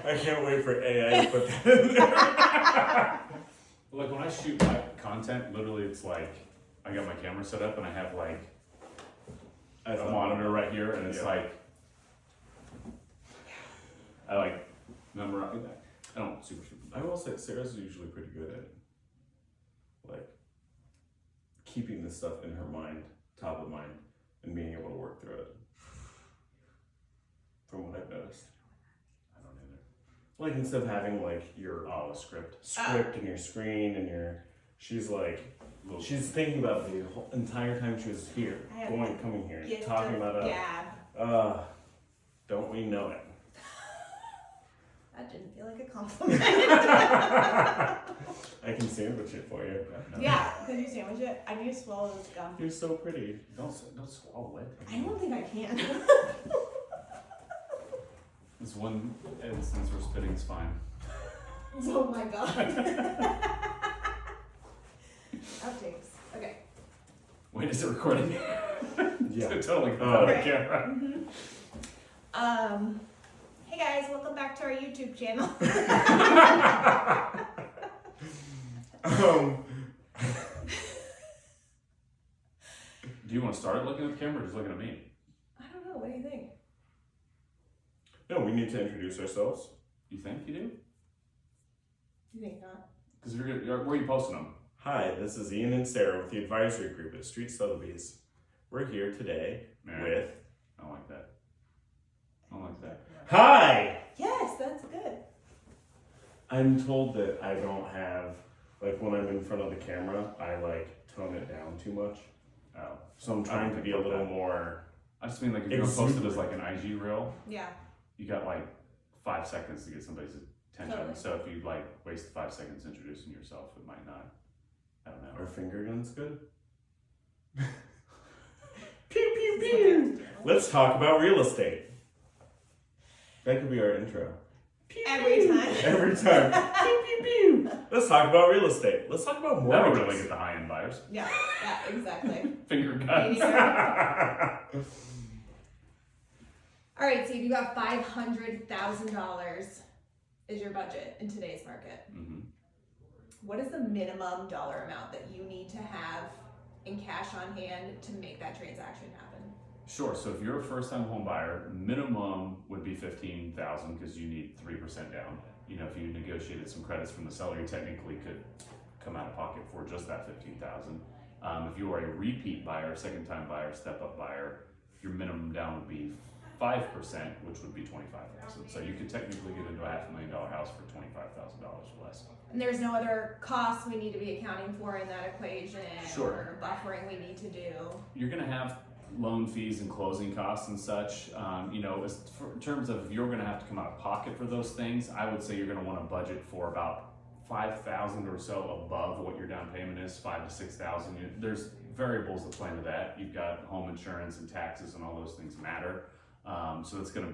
I can't wait for AI to put that in there. Like when I shoot my content, literally it's like, I got my camera set up and I have like a monitor right here and it's like, I like memorize, I don't super shoot. I will say Sarah's usually pretty good at like keeping this stuff in her mind, top of mind, and being able to work through it. From what I've noticed. I don't either. Like instead of having like your Script. and your screen and your, she's like, she's thinking about the whole entire time she was here, coming here, talking about it. Don't we know it? That didn't feel like a compliment. I can sandwich it for you. Yeah, could you sandwich it? I need to swallow this gum. You're so pretty. Don't swallow it. I don't think I can. There's one instance where spitting's fine. Oh my god. Outtakes. Okay. Wait, is it recording? Yeah. It's totally on the Right. camera. Hey guys, welcome back to our YouTube channel. Do you want to start looking at the camera or just looking at me? I don't know, what do you think? No, we need to introduce ourselves. You think you do? You think not? Because where are you posting them? Hi, this is Ian and Sarah with the advisory group at Street Sotheby's. We're here today with... I don't like that. I don't like that. Hi! Yes, that's good. I'm told that I don't have, like when I'm in front of the camera, I like tone it down too much. Oh. So I'm trying to be a little more... I just mean like if you're gonna post it as like an IG reel, Yeah. you got like 5 seconds to get somebody's attention. Totally. So if you like waste 5 seconds introducing yourself, it might not. I don't know. Are finger guns good? Pew pew pew! Let's talk about real estate. That could be our intro. Pew, Every pew. time. Every time. Pew pew pew! Let's talk about real estate. Let's talk about That would mortgages. really get the high-end buyers. Yeah, exactly. Finger guns. All right, Steve, you got $500,000 is your budget in today's market. Mm-hmm. What is the minimum dollar amount that you need to have in cash on hand to make that transaction happen? Sure. So if you're a first-time home buyer, minimum would be $15,000 because you need 3% down. You know, if you negotiated some credits from the seller, you technically could come out of pocket for just that $15,000. If you are a repeat buyer, second-time buyer, step-up buyer, your minimum down would be 5%, which would be $25,000. So you could technically get into a $500,000 house for $25,000 or less. And there's no other costs we need to be accounting for in that equation, Sure. or buffering we need to do. You're going to have loan fees and closing costs and such. You know, in terms of if you're going to have to come out of pocket for those things, I would say you're going to want to budget for about $5,000 or so above what your down payment is, $5,000 to $6,000. There's variables that play into that. You've got home insurance and taxes and all those things matter. So it's going to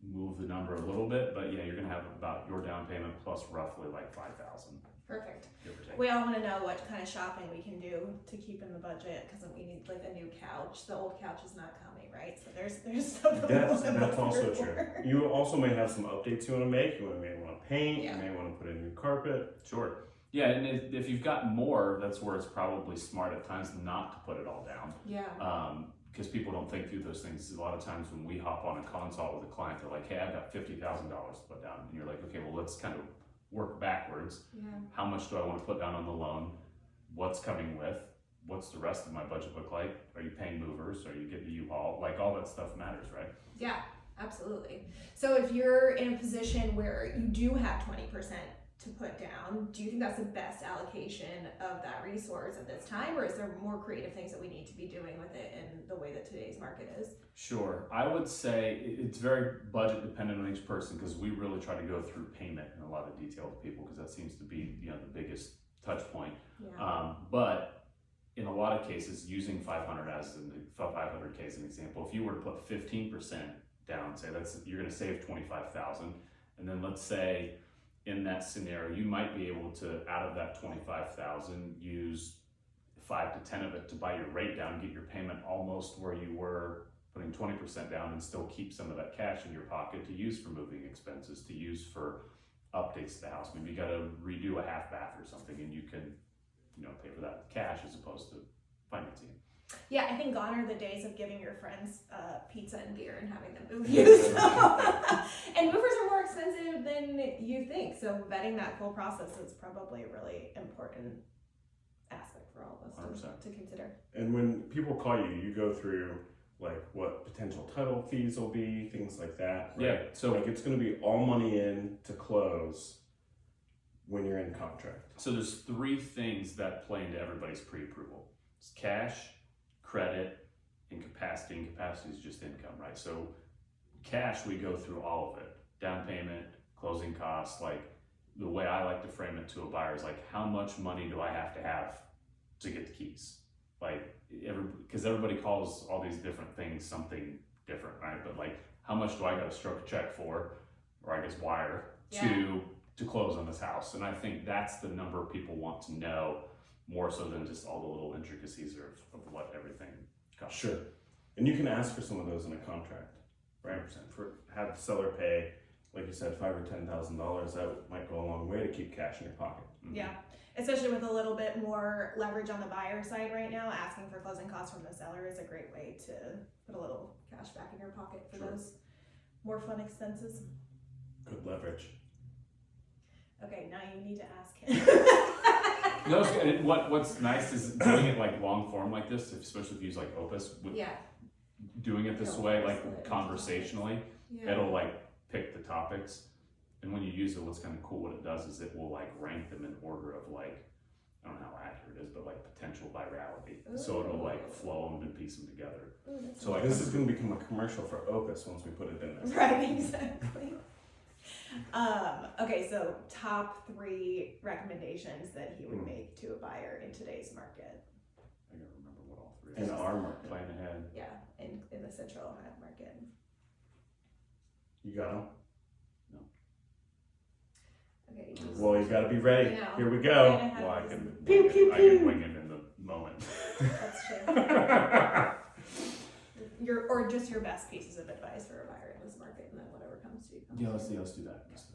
move the number a little bit, but yeah, you're going to have about your down payment plus roughly like $5,000. Perfect. Give or take. We all want to know what kind of shopping we can do to keep in the budget, because we need like a new couch. The old couch is not coming, right? So there's stuff that That's also true. You also may have some updates you want to make. You may want to paint. Yeah. You may want to put in new carpet. Sure. Yeah, and if you've got more, that's where it's probably smart at times not to put it all down. Yeah. Because people don't think through those things. A lot of times when we hop on a consult with a client, they're like, hey, I've got $50,000 to put down. And you're like, okay, well, let's kind of work backwards. Yeah. How much do I want to put down on the loan? What's coming with? What's the rest of my budget look like? Are you paying movers? Are you getting a U-Haul? Like all that stuff matters, right? Yeah, absolutely. So if you're in a position where you do have 20% to put down, do you think that's the best allocation of that resource at this time, or is there more creative things that we need to be doing with it in the way that today's market is? Sure. I would say it's very budget dependent on each person, because we really try to go through payment in a lot of detail with people, because that seems to be, you know, the biggest touch point. Yeah. But in a lot of cases, using 500K as an example, if you were to put 15% down, say you're going to save 25,000, and then let's say in that scenario, you might be able to, out of that 25,000, use 5 to 10 of it to buy your rate down, get your payment almost where you were putting 20% down and still keep some of that cash in your pocket to use for moving expenses, to use for updates to the house. Maybe you got to redo a half bath or something, and you can, pay for that with cash as opposed to financing it. Yeah, I think gone are the days of giving your friends pizza and beer and having them move you. And movers are more expensive than you think. So vetting that full process is probably a really important aspect for all of us to consider. And when people call you, you go through like what potential title fees will be, things like that. Right? Yeah. So like it's going to be all money in to close when you're in contract. So there's 3 things that play into everybody's pre-approval. It's cash, credit, and capacity. And capacity is just income, right? So cash, we go through all of it. Down payment, closing costs. Like the way I like to frame it to a buyer is like, how much money do I have to get the keys? Like because everybody calls all these different things something different, right? But like, how much do I got to stroke a check for, or I guess wire, to close on this house? And I think that's the number people want to know, more so than just all the little intricacies of what everything costs. Sure. And you can ask for some of those in a contract, right? For have the seller pay, like you said, $5,000 or $10,000. That might go a long way to keep cash in your pocket. Mm-hmm. Yeah, especially with a little bit more leverage on the buyer side right now. Asking for closing costs from the seller is a great way to put a little cash back in your pocket for those more fun expenses. Good leverage. Okay, now you need to ask him. No, and what's nice is doing it like long form like this, especially if you use like Opus. Doing it this way, like conversationally, it'll like pick the topics. And when you use it, what's kind of cool, what it does is it will like rank them in order of like, I don't know how accurate it is, but like potential virality. So it'll like flow them and piece them together. So like this is going to become a commercial for Opus once we put it in there. Right, exactly. Okay, so top 3 recommendations that he would make to a buyer in today's market. I gotta remember what all 3 In are. our market. Plan ahead. Yeah, in the Central Ohio market. You got them? Okay. Well, you got to be ready. I know. Here we go. Well, I can Pew, pew, I pew. can wing it in the moment. That's true. Or just your best pieces of advice for a buyer in this market, and then whatever comes to you. Yeah, let's do that. Let's do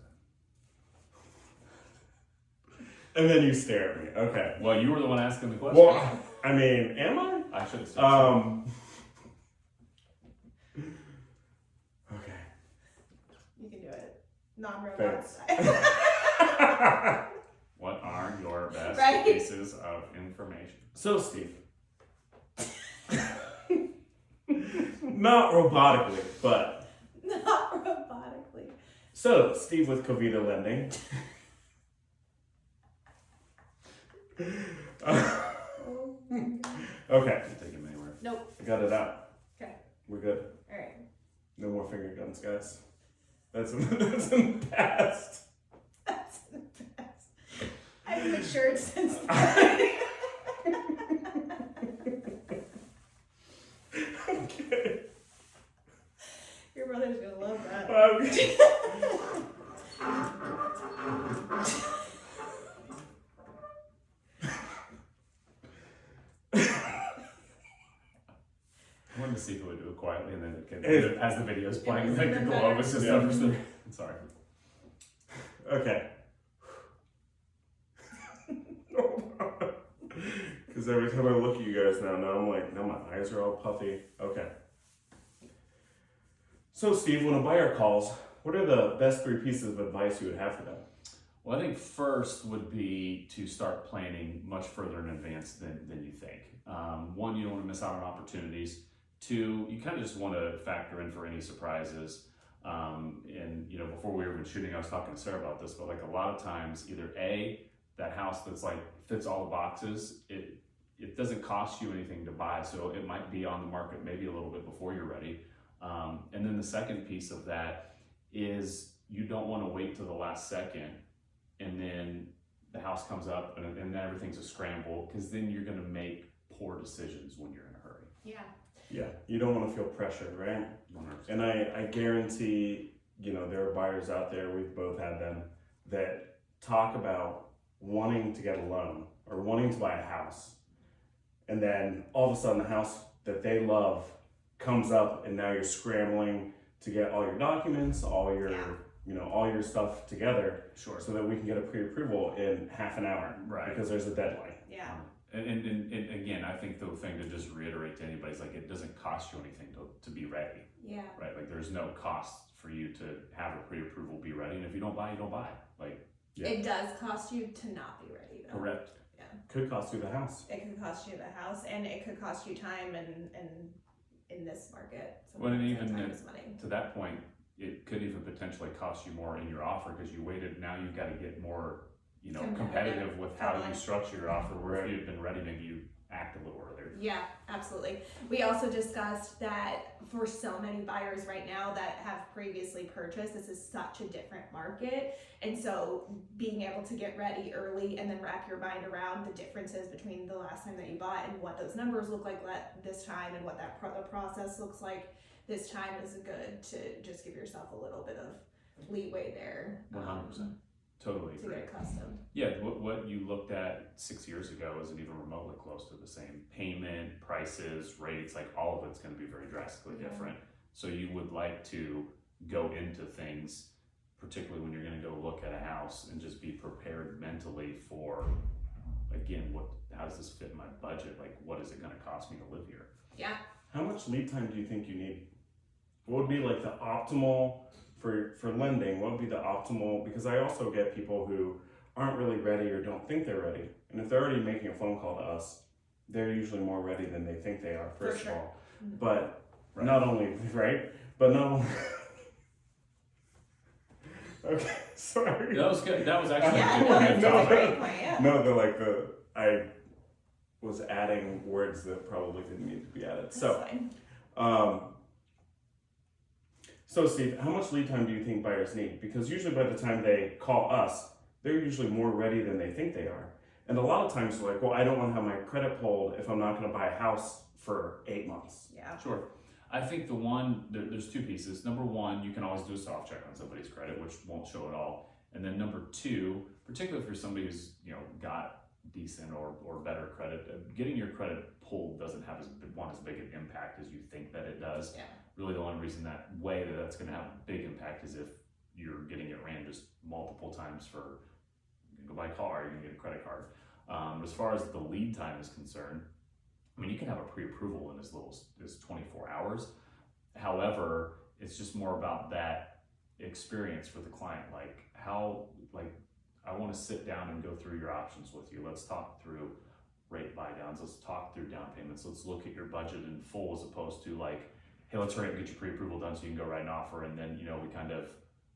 that. And then you stare at me. Okay. Well, you were the one asking the question. Well, I mean, am I? I should have said Okay. You can do it. Non-robot Thanks. style. What are your best Right. pieces of information? So, Steve. Not robotically, but. Not robotically. So, Steve with Covita Lending. Okay. Can't take him anywhere. Nope. I got it out. Okay. We're good. All right. No more finger guns, guys. That's in the past. That's the best. I've matured since then. Okay. Your brother's gonna love that. Okay. I wanted to see if it would do it quietly, and then it can, Hey. as the video is playing, Yeah, like the even glow better. was just Yeah. understood. Sorry. Okay. Hold on. Because every time I look at you guys now I'm like, now my eyes are all puffy. Okay. So, Steve, when a buyer calls, what are the best 3 pieces of advice you would have for them? Well, I think first would be to start planning much further in advance than you think. 1, you don't want to miss out on opportunities. 2, you kind of just want to factor in for any surprises. And before we were even shooting, I was talking to Sarah about this, but like a lot of times, either A, that house that's like fits all the boxes, it doesn't cost you anything to buy, so it might be on the market maybe a little bit before you're ready. And then the second piece of that is you don't want to wait till the last second and then the house comes up and then everything's a scramble, because then you're going to make poor decisions when you're in a hurry. Yeah. Yeah, you don't want to feel pressured, right? 100%. And I guarantee, there are buyers out there, we've both had them, that talk about wanting to get a loan or wanting to buy a house. And then all of a sudden the house that they love comes up and now you're scrambling to get all your documents, all your all your stuff together, Sure. so that we can get a pre-approval in half an hour, Right. Because there's a deadline. Yeah. And again, I think the thing to just reiterate to anybody is like, it doesn't cost you anything to be ready, Yeah. right? Like there's no cost for you to have a pre-approval be ready, and if you don't buy, you don't buy. Like, Yeah. It does cost you to not be ready though. correct. Could cost you the house. It could cost you the house, and it could cost you time, and in this market, Well, and sometimes even time if- is money. To that point, it could even potentially cost you more in your offer because you waited. Now you've got to get more, competitive with how Totally. you structure your offer. Where Right. if you'd been ready, maybe you act a little earlier. Yeah, absolutely. We also discussed that for so many buyers right now that have previously purchased, this is such a different market. And so being able to get ready early and then wrap your mind around the differences between the last time that you bought and what those numbers look like this time and what that the process looks like this time is good to just give yourself a little bit of leeway there. 100%. Totally To agree. get accustomed. Yeah, what you looked at 6 years ago isn't even remotely close to the same. Payment, prices, rates, like all of it's going to be very drastically Yeah. different. So you would like to go into things, particularly when you're going to go look at a house, and just be prepared mentally for, again, how does this fit in my budget? Like, what is it going to cost me to live here? Yeah. How much lead time do you think you need? What would be like the optimal for lending? What would be the optimal? Because I also get people who aren't really ready or don't think they're ready. And if they're already making a phone call to us, they're usually more ready than they think they are, first For sure. of all. Mhm. But Right. not only, right? But not only. Okay, sorry. That was good. That was actually Yeah, a no, good that's a topic. great point, yeah. No, I was adding words that probably didn't need to be added. That's So, fine. So Steve, how much lead time do you think buyers need? Because usually by the time they call us, they're usually more ready than they think they are. And a lot of times they're like, well, I don't want to have my credit pulled if I'm not going to buy a house for 8 months. Yeah. Sure. I think there's two pieces. Number one, you can always do a soft check on somebody's credit, which won't show at all. And then number two, particularly if you're somebody who's got decent or better credit, getting your credit pulled doesn't have as big an impact as you think that it does. Yeah. Really, the only reason that's going to have a big impact is if you're getting it ran just multiple times for you can go buy a car, you can get a credit card. As far as the lead time is concerned, I mean, you can have a pre-approval in as little as 24 hours. However, it's just more about that experience for the client. I want to sit down and go through your options with you. Let's talk through rate buy downs. Let's talk through down payments. Let's look at your budget in full, as opposed to like, hey, let's hurry up and get your pre-approval done so you can go write an offer. And then, we kind of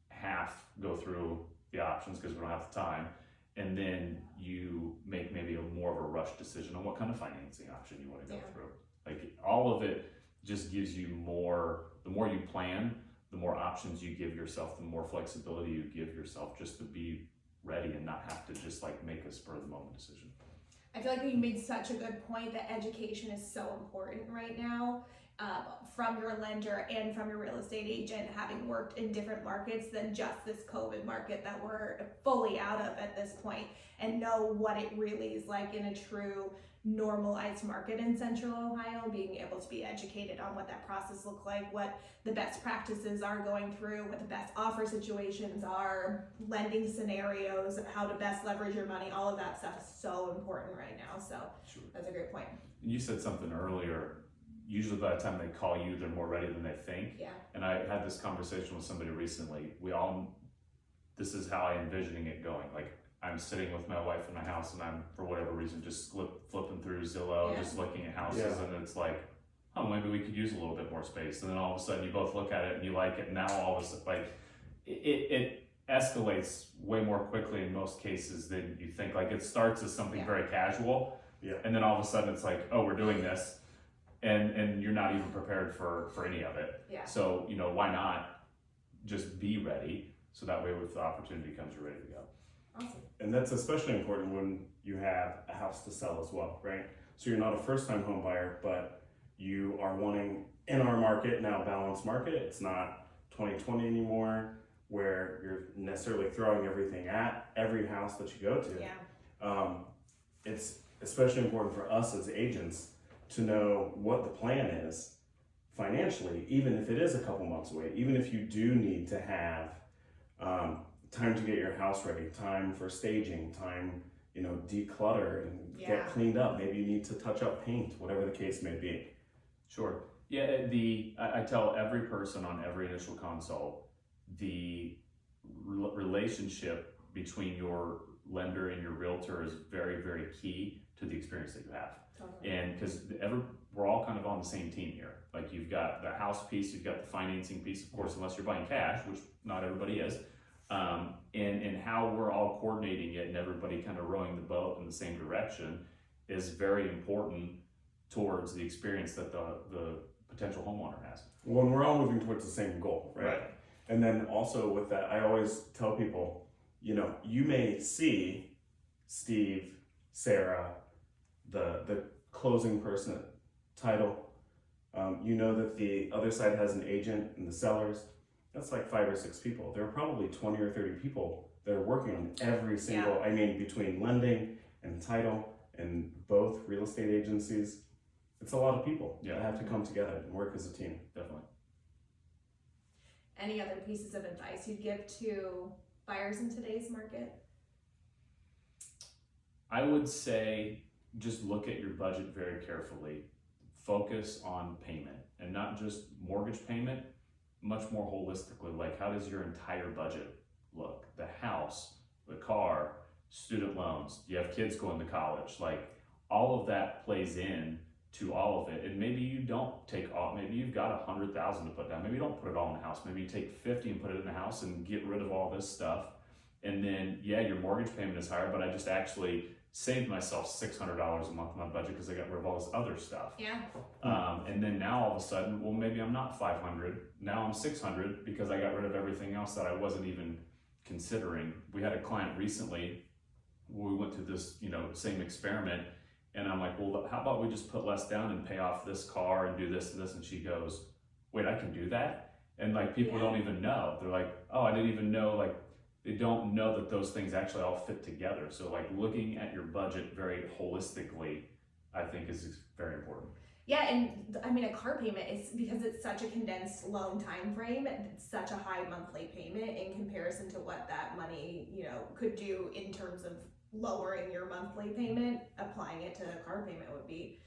half go through the options because we don't have the time. And then you make maybe more of a rush decision on what kind of financing option you want to go through. Like all of it just gives you more, the more you plan, the more options you give yourself, the more flexibility you give yourself just to be ready and not have to just like make a spur of the moment decision. I feel like you made such a good point that education is so important right now, from your lender and from your real estate agent, having worked in different markets than just this COVID market that we're fully out of at this point, and know what it really is like in a true normalized market in Central Ohio, being able to be educated on what that process looks like, what the best practices are going through, what the best offer situations are, lending scenarios, how to best leverage your money. All of that stuff is so important right now. So Sure. that's a great point. You said something earlier. Usually by the time they call you, they're more ready than they think. Yeah. And I had this conversation with somebody recently. This is how I'm envisioning it going. Like I'm sitting with my wife in my house and I'm, for whatever reason, just flipping through Zillow, Yeah. just looking at houses, Yeah. and it's like, oh, maybe we could use a little bit more space. And then all of a sudden you both look at it and you like it. And now all of a sudden, like it escalates way more quickly in most cases than you think. Like it starts as something very casual. Yeah. And then all of a sudden it's like, oh, we're doing this. And you're not even prepared for any of it. Yeah. So, why not just be ready so that way if the opportunity comes, you're ready to go. Awesome. And that's especially important when you have a house to sell as well, right? So you're not a first-time home buyer, but you are wanting, in our market, now balanced market, it's not 2020 anymore, where you're necessarily throwing everything at every house that you go to. Yeah. It's especially important for us as agents to know what the plan is financially, even if it is a couple months away, even if you do need to have time to get your house ready, time for staging, time, declutter and Yeah. get cleaned up. Maybe you need to touch up paint, whatever the case may be. Sure. Yeah, I tell every person on every initial consult, the relationship between your lender and your realtor is very, very key to the experience that you have. Totally. And because we're all kind of on the same team here. Like you've got the house piece, you've got the financing piece, of course, unless you're buying cash, which not everybody is. And how we're all coordinating it and everybody kind of rowing the boat in the same direction is very important towards the experience that the potential homeowner has. When we're all moving towards the same goal, right? And then also with that, I always tell people, you may see Steve, Sarah, the closing person, title. You know that the other side has an agent and the sellers. That's like 5 or 6 people. There are probably 20 or 30 people that are working on every single, between lending and title and both real estate agencies. It's a lot of people that have to come together and work as a team. Definitely. Any other pieces of advice you'd give to buyers in today's market? I would say just look at your budget very carefully. Focus on payment and not just mortgage payment, much more holistically. Like, how does your entire budget look? The house, the car, student loans, you have kids going to college, like all of that plays in to all of it. And maybe you don't take all, maybe you've got $100,000 to put down. Maybe you don't put it all in the house. Maybe you take 50 and put it in the house and get rid of all this stuff. And then, your mortgage payment is higher, but I just actually saved myself $600 a month in my budget because I got rid of all this other stuff. Yeah. And then now all of a sudden, well, maybe I'm not 500. Now I'm 600 because I got rid of everything else that I wasn't even considering. We had a client recently where we went through this, same experiment. And I'm like, well, how about we just put less down and pay off this car and do this and this? And she goes, wait, I can do that? And like, people don't even know. They're like, oh, I didn't even know, like, they don't know that those things actually all fit together. So like looking at your budget very holistically, I think is very important. Yeah, and a car payment is, because it's such a condensed loan time frame, it's such a high monthly payment in comparison to what that money, could do in terms of lowering your monthly payment. Applying it to a car payment would be,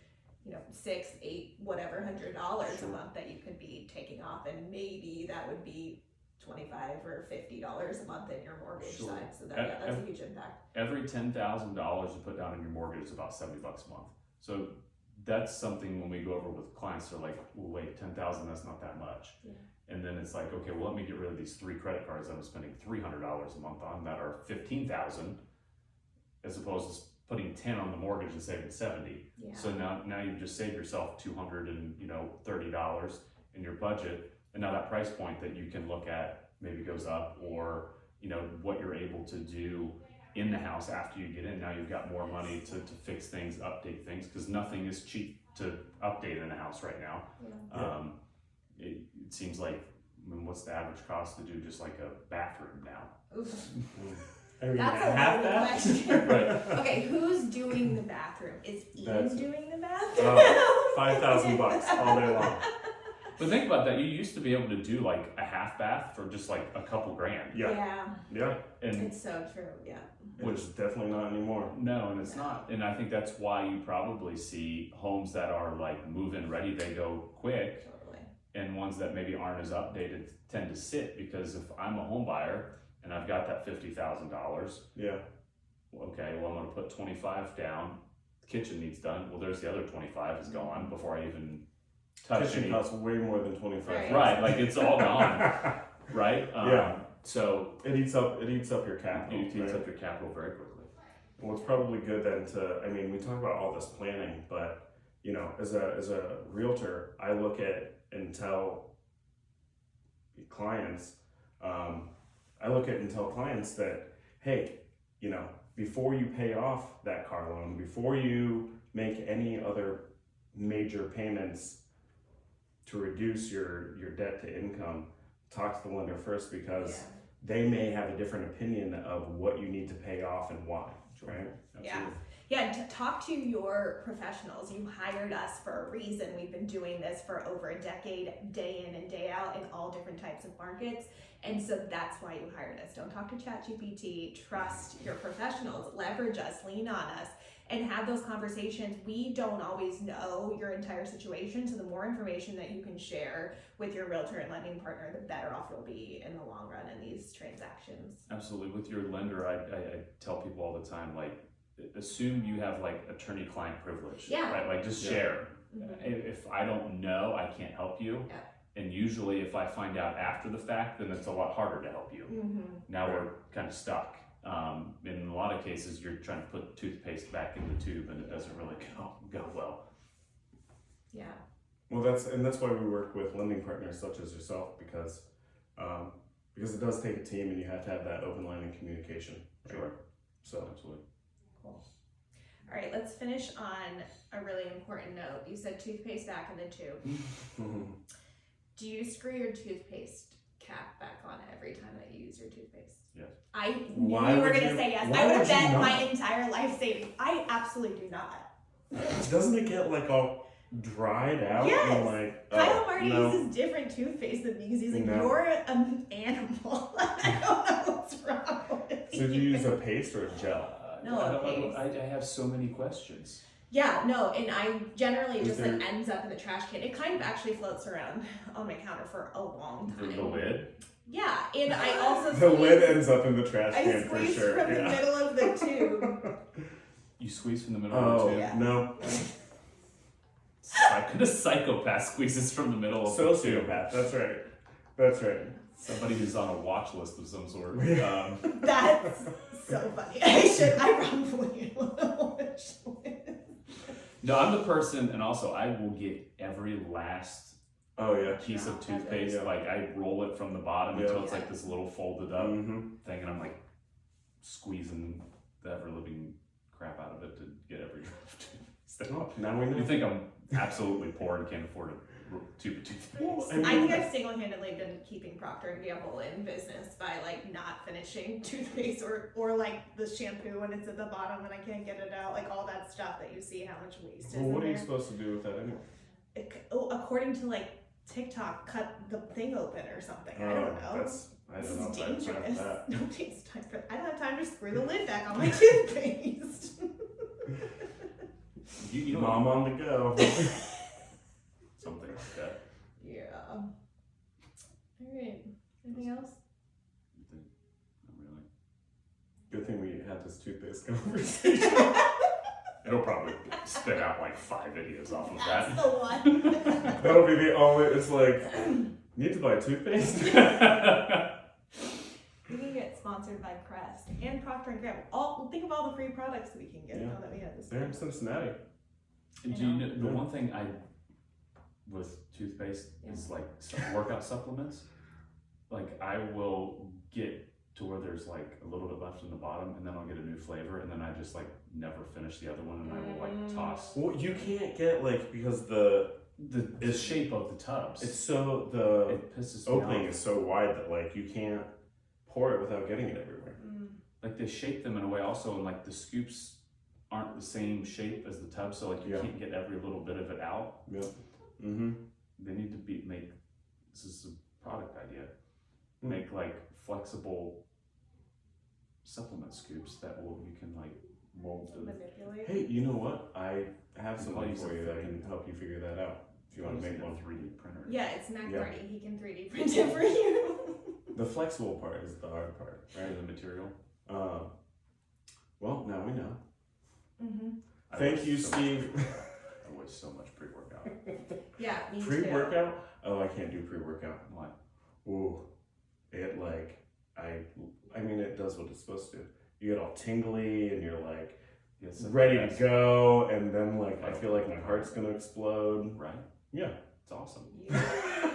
$600, $800, whatever $100 a month that you could be taking off, and maybe that would be $25 or $50 a month in your mortgage side. So that's a huge impact. Every $10,000 you put down in your mortgage is about $70 a month. So that's something when we go over with clients, they're like, well, wait, 10,000, that's not that much. Yeah. And then it's like, okay, well, let me get rid of these 3 credit cards that I'm spending $300 a month on that are 15,000, as opposed to putting 10 on the mortgage and saving 70. Yeah. So now you've just saved yourself $230 in your budget. And now that price point that you can look at maybe goes up, or what you're able to do in the house after you get in. Now you've got more money to fix things, update things, because nothing is cheap to update in a house right now. Yeah. It seems like, what's the average cost to do just like a bathroom now? Oof. That's a loaded question. Right. Okay, who's doing the bathroom? Is Ian doing the bathroom? $5,000 all day long. But think about that. You used to be able to do like a half bath for just like a couple grand. Yeah. And It's so true. Yeah. Which is definitely not anymore. no, and it's not. And I think that's why you probably see homes that are like move-in ready, they go quick, Totally. and ones that maybe aren't as updated tend to sit, because if I'm a home buyer and I've got that $50,000, Yeah. okay, well, I'm going to put 25 down. The kitchen needs done. Well, there's the other 25 is gone before I even touch Kitchen any. costs way more than 25. Right, like it's all gone, right? Yeah. So It eats up your capital. it eats right? up your capital very quickly. Well, it's probably good then we talk about all this planning, but as a realtor, I look at and tell clients, that, hey, before you pay off that car loan, before you make any other major payments to reduce your debt to income, talk to the lender first, because they may have a different opinion of what you need to pay off and why. right? Yeah. Yeah, talk to your professionals. You hired us for a reason. We've been doing this for over a decade, day in and day out in all different types of markets. And so that's why you hired us. Don't talk to ChatGPT. Trust your professionals. Leverage us. Lean on us. And have those conversations. We don't always know your entire situation. So the more information that you can share with your realtor and lending partner, the better off you'll be in the long run in these transactions. Absolutely. With your lender, I tell people all the time, like, assume you have like attorney-client privilege, Yeah. right? Like just share. If I don't know, I can't help you. Yeah. And usually if I find out after the fact, then it's a lot harder to help you. Now we're kind of stuck. In a lot of cases, you're trying to put toothpaste back in the tube and it doesn't really go well. Yeah. Well, that's why we work with lending partners such as yourself, because it does take a team and you have to have that open line of communication. Right? Sure. So Absolutely. Cool. All right, let's finish on a really important note. You said toothpaste back in the tube. Do you screw your toothpaste cap back on every time that you use your toothpaste? Yes. I knew Why you were would going to you- say yes. why I would would have you bet not? my entire life savings. I absolutely do not. Doesn't it get like all dried out Yes. and like? Kyle Marty no. uses different toothpaste than me because he's like, No. you're an animal. I don't know what's wrong with So do you use a paste or a gel? No, a paste. I have so many questions. Yeah, no, and I generally Is just there- like ends up in the trash can. It kind of actually floats around on my counter for a long time. The lid. Yeah, and I also The lid ends up in the trash I can for squeeze sure. from the Yeah. middle of the tube. You squeeze from the middle Oh of the tube. Yeah. no, A psychopath squeezes from the middle of the tube. sociopath. That's right. That's right. Somebody who's on a watch list of some sort. That's so funny. I probably will. No, I'm the person, and also I will get every last Oh yeah. piece of Yeah. toothpaste. Yeah. Like I roll it from the bottom Yeah. until it's like this little folded up Mm-hmm. thing, and I'm like squeezing the ever living crap out of it to get every drop of toothpaste. Oh, now we You know. think I'm absolutely poor and can't afford a tube of toothpaste? Well, I think I've single-handedly been keeping Procter and Gamble in business by like not finishing toothpaste or like the shampoo when it's at the bottom and I can't get it out, like all that stuff that you see how much waste is Well, in what are you there. supposed to do with that anyway? According to like TikTok, cut the thing open or something. I don't know. I This don't know is if I have time for dangerous. that. Nobody's time for. I don't have time to screw the lid back on my toothpaste. You know, Mom on the go. something like that. Yeah. All right. Anything else? You think? Not really. Good thing we had this toothpaste conversation. It'll probably spit out like 5 videos off of That's that. the one. That'll be the only. It's like, need to buy toothpaste. We can get sponsored by Crest and Procter and Gamble. Think of all the free products we can get Yeah. now that we have this. They're in Cincinnati. Do you know the one thing I with toothpaste is like workout supplements? Like I will get to where there's like a little bit left in the bottom, and then I'll get a new flavor, and then I just like never finish the other one, and I will like toss Well, you can't get like because the the shape of the tubs. it's so the It pisses me opening off. is so wide that like you can't pour it without getting it everywhere. Like they shape them in a way also, and like the scoops aren't the same shape as the tub, so like you Yeah. can't get every little bit of it out. Yep. Mm-hmm. They need to make this is a product idea. Mm. Make like flexible supplement scoops that you can like mold to. Manipulate. Hey, you know what? I have I'll something use for it you for that you. can help you figure that out. If you want to make one. 3D printer. Yeah, it's Mac Yeah. Marty. He can 3D print it for you. The flexible part is the hard part, Right, right? the material. Well, now we know. Mm-hmm. I Thank wish you, so much- Steve. I wish so much pre-workout. Yeah, me too. Pre-workout? Oh, I can't do pre-workout. Why? Ooh, it like I mean it does what it's supposed to. You get all tingly and you're like Yes, that's ready the to best. go, and then like I feel like my heart's gonna explode. Right? Yeah. It's awesome. Yeah.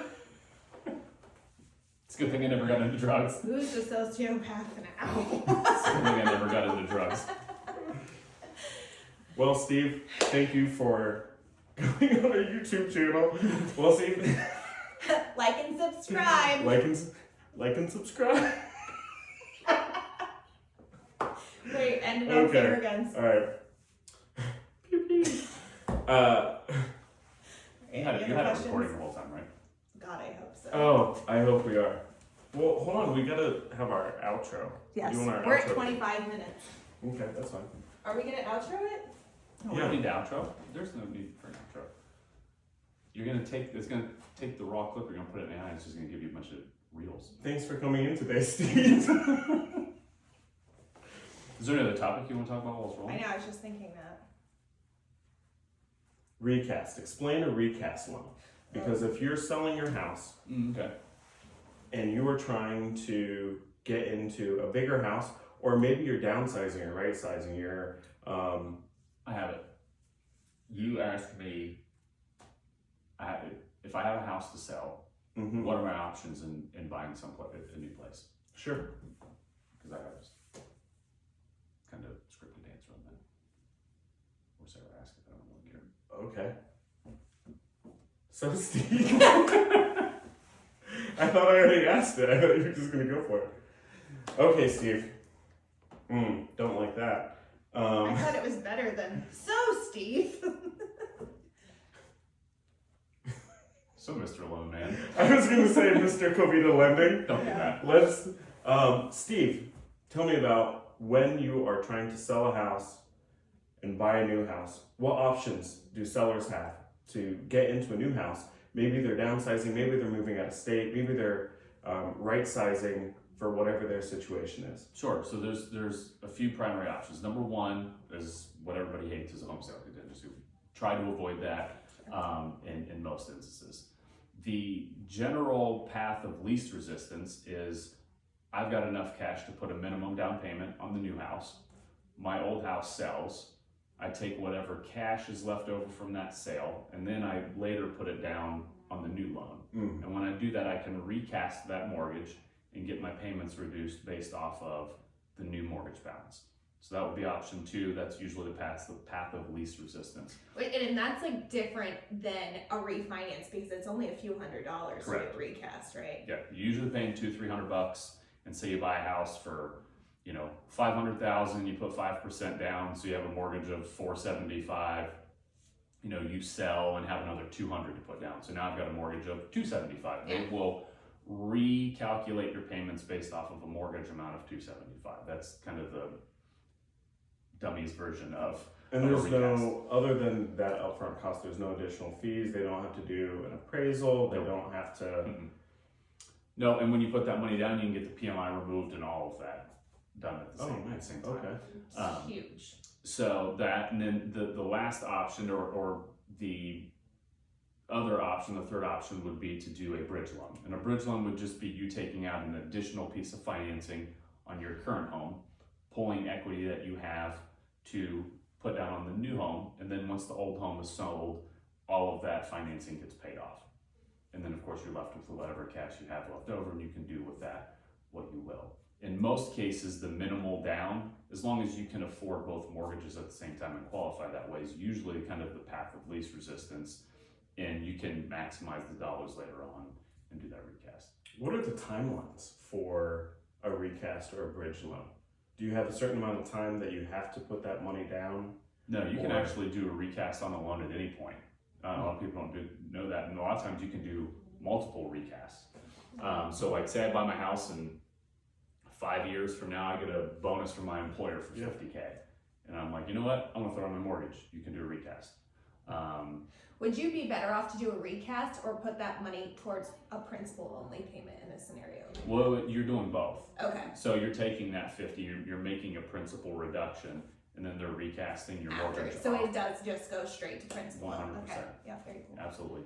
It's a good thing I never got into drugs. Who's the sociopath now? It's a good thing I never got into drugs. Well, Steve, thank you for going on our YouTube channel. Well, Steve, Like and subscribe. like and subscribe. Wait, and handing out Okay. finger guns. All right. Pew, pew. You Any had other it questions? recording the whole time, right? God, I hope so. Oh, I hope we are. Well, hold on. We gotta have our outro. yes. you want our We're at outro? 25 minutes. Okay, that's fine. Are we gonna outro it? No, we don't need the outro. There's no need for an outro. It's gonna take the raw clip, you're gonna put it in AI, and it's just gonna give you a bunch of reels. Thanks for coming in today, Steve. Is there any other topic you wanna talk about while it's I rolling? know. I was just thinking that. Recast. Explain a recast loan. Because if you're selling your house Okay. and you are trying to get into a bigger house, or maybe you're downsizing or right sizing your, I have it. You asked me, if I have a house to sell, mhm. what are my options in buying a new place? Sure. Because I have this kind of scripted answer on that. Or Sarah asked it, I don't really care. Okay. So, Steve, I thought I already asked it. I thought you were just gonna go for it. Okay, Steve. Don't like that. I thought it was better than so, Steve. So, Mr. Loan Man, I was gonna say Mr. Covita Lending. don't do that. Let's, Steve, tell me about when you are trying to sell a house and buy a new house. What options do sellers have to get into a new house? Maybe they're downsizing, maybe they're moving out of state, maybe they're right sizing for whatever their situation is. Sure. So there's a few primary options. Number one is what everybody hates is a home sale contingency. Try to avoid that in most instances. The general path of least resistance is I've got enough cash to put a minimum down payment on the new house. My old house sells. I take whatever cash is left over from that sale, and then I later put it down on the new loan. And when I do that, I can recast that mortgage and get my payments reduced based off of the new mortgage balance. So that would be option two. That's usually the path of least resistance. Wait, and that's like different than a refinance because it's only a few $100s to Correct. get recast, right? Yeah, you're usually paying $200-300, and say you buy a house for, $500,000. You put 5% down, so you have a mortgage of $475. You sell and have another $200 to put down. So now I've got a mortgage of $275. They will recalculate your payments based off of a mortgage amount of $275. That's kind of the dummies version of And a there's recast. no, other than that upfront cost, there's no additional fees. They don't have to do an appraisal. They Nope. don't have to. Mm-mm. No, and when you put that money down, you can get the PMI removed and all of that done at the same time. Okay. It's Um, huge. So that, and then the last option or the other option, the third option would be to do a bridge loan. And a bridge loan would just be you taking out an additional piece of financing on your current home, pulling equity that you have to put down on the new home, and then once the old home is sold, all of that financing gets paid off. And then of course you're left with whatever cash you have left over, and you can do with that what you will. In most cases, the minimal down, as long as you can afford both mortgages at the same time and qualify that way, is usually kind of the path of least resistance, and you can maximize the dollars later on and do that recast. What are the timelines for a recast or a bridge loan? Do you have a certain amount of time that you have to put that money down? No, you can Or- actually do a recast on a loan at any point. A lot of people don't know that, and a lot of times you can do multiple recasts. So like say I buy my house and 5 years from now I get a bonus from my employer for $50K, and I'm like, you know what, I'm gonna throw in my mortgage. You can do a recast. Would you be better off to do a recast or put that money towards a principal only payment in this scenario? Well, you're doing both. Okay. So you're taking that 50, you're making a principal reduction, and then they're recasting your After, mortgage. so off. it does just go straight to principal. 100%. Okay. Yeah, very cool. Absolutely.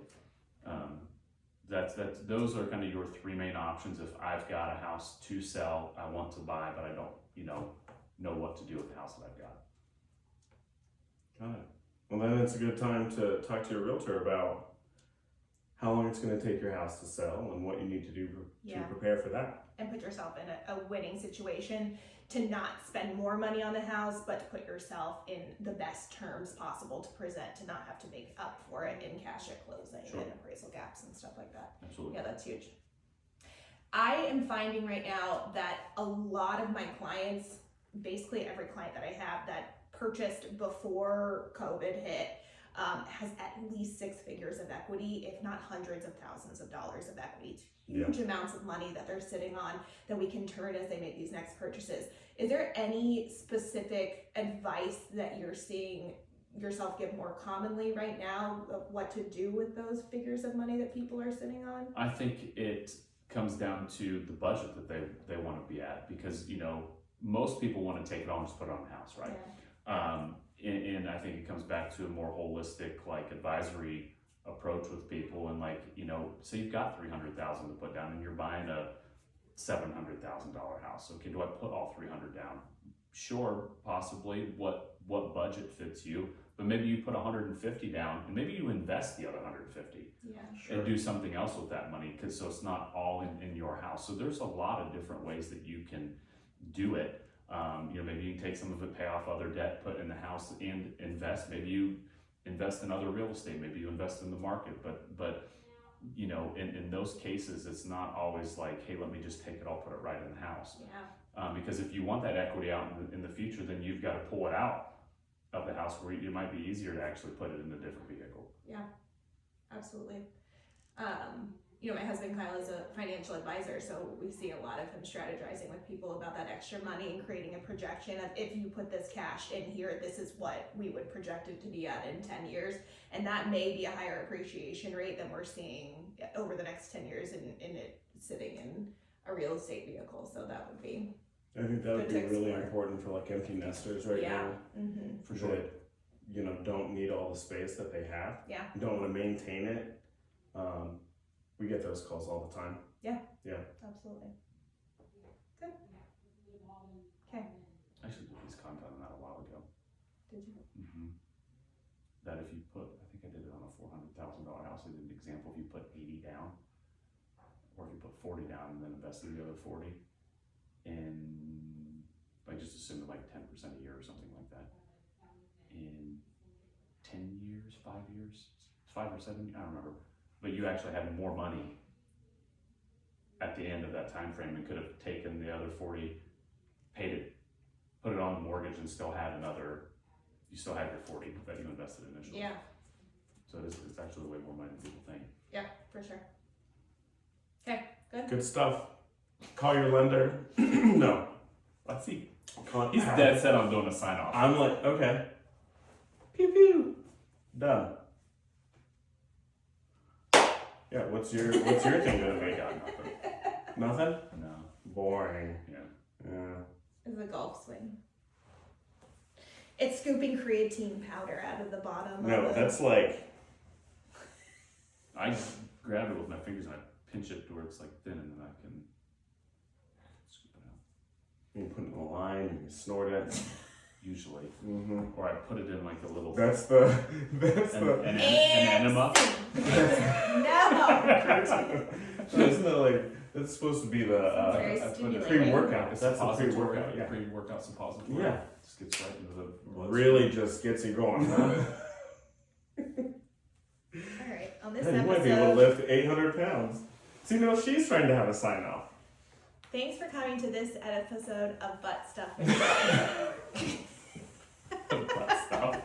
Those are kind of your three main options. If I've got a house to sell, I want to buy, but I don't, know what to do with the house that I've got. Got it. Well, then it's a good time to talk to your realtor about how long it's going to take your house to sell and what you need to do to Yeah. prepare for that. And put yourself in a winning situation to not spend more money on the house, but to put yourself in the best terms possible to present, to not have to make up for it in cash at closing Sure. and appraisal gaps and stuff like that. Absolutely. Yeah, that's huge. I am finding right now that a lot of my clients basically every client that I have that purchased before COVID hit has at least 6 figures of equity, if not hundreds of thousands of dollars of equity. It's huge amounts of money that they're sitting on that we can turn as they make these next purchases. Is there any specific advice that you're seeing yourself give more commonly right now of what to do with those figures of money that people are sitting on? I think it comes down to the budget that they want to be at, because most people want to take it all and just put it on the house, right? Yeah. And I think it comes back to a more holistic advisory approach with people, and say you've got $300,000 to put down and you're buying a $700,000 house. Okay, do I put all 300 down? Sure, possibly. What budget fits you? But maybe you put 150 down, and maybe you invest the other 150 and do something else with that money, so it's not all in your house. So there's a lot of different ways that you can do it. Maybe you can take some of it, pay off other debt, put in the house, and invest. Maybe you invest in other real estate. Maybe you invest in the market. But in those cases, it's not always like, hey, let me just take it all, put it right in the house. Yeah. Because if you want that equity out in the future, then you've got to pull it out of the house, where it might be easier to actually put it in a different vehicle. Yeah, absolutely. My husband Kyle is a financial advisor, so we see a lot of him strategizing with people about that extra money and creating a projection of, if you put this cash in here, this is what we would project it to be at in 10 years. And that may be a higher appreciation rate than we're seeing over the next 10 years in it sitting in a real estate vehicle. So that would be, I think that would Good be to really explore. important for like empty nesters right Yeah. now. mm-hmm. For sure. That, don't need all the space that they have. Yeah. Don't want to maintain it. We get those calls all the time. Absolutely. Good. Okay. I actually did this content on that a while ago. Did you? That if you put, I think I did it on a $400,000 house. I did an example. If you put 80 down, or if you put 40 down and then invested the other 40, and just assume 10% a year or something like that. In 10 years, 5 years, 5 or 7, I don't remember. But you actually had more money at the end of that time frame, and could have taken the other 40, paid it, put it on the mortgage, and still had you still had your 40 that you invested initially. Yeah. So it's actually way more money than people think. Yeah, for sure. Okay, good. Good stuff. Call your lender. No. Let's see. Call, He's dead set on doing a sign off. I'm like, okay. Pew pew. Done. Yeah, what's your thing gonna make out? Nothing? No. Boring. Yeah. Is a golf swing. It's scooping creatine powder out of the bottom. No, of that's like, I grab it with my fingers and I pinch it to where it's thin, and then I can scoop it out. you put it in a line and you snort it. Usually. Mm-hmm. Or I put it in a little That's an enema. No. Isn't that like, that's supposed to be the Very I put it stimulating. pre-workout. It's That's a suppository, pre-workout, yeah. Pre-workout suppository. Yeah. Just gets right into the bloodstream. Really just gets you going, huh? Alright, on this Yeah, you might be able to episode, lift 800 pounds. See, no, she's trying to have a sign off. thanks for coming to this episode of Butt Stuff. Butt stuff.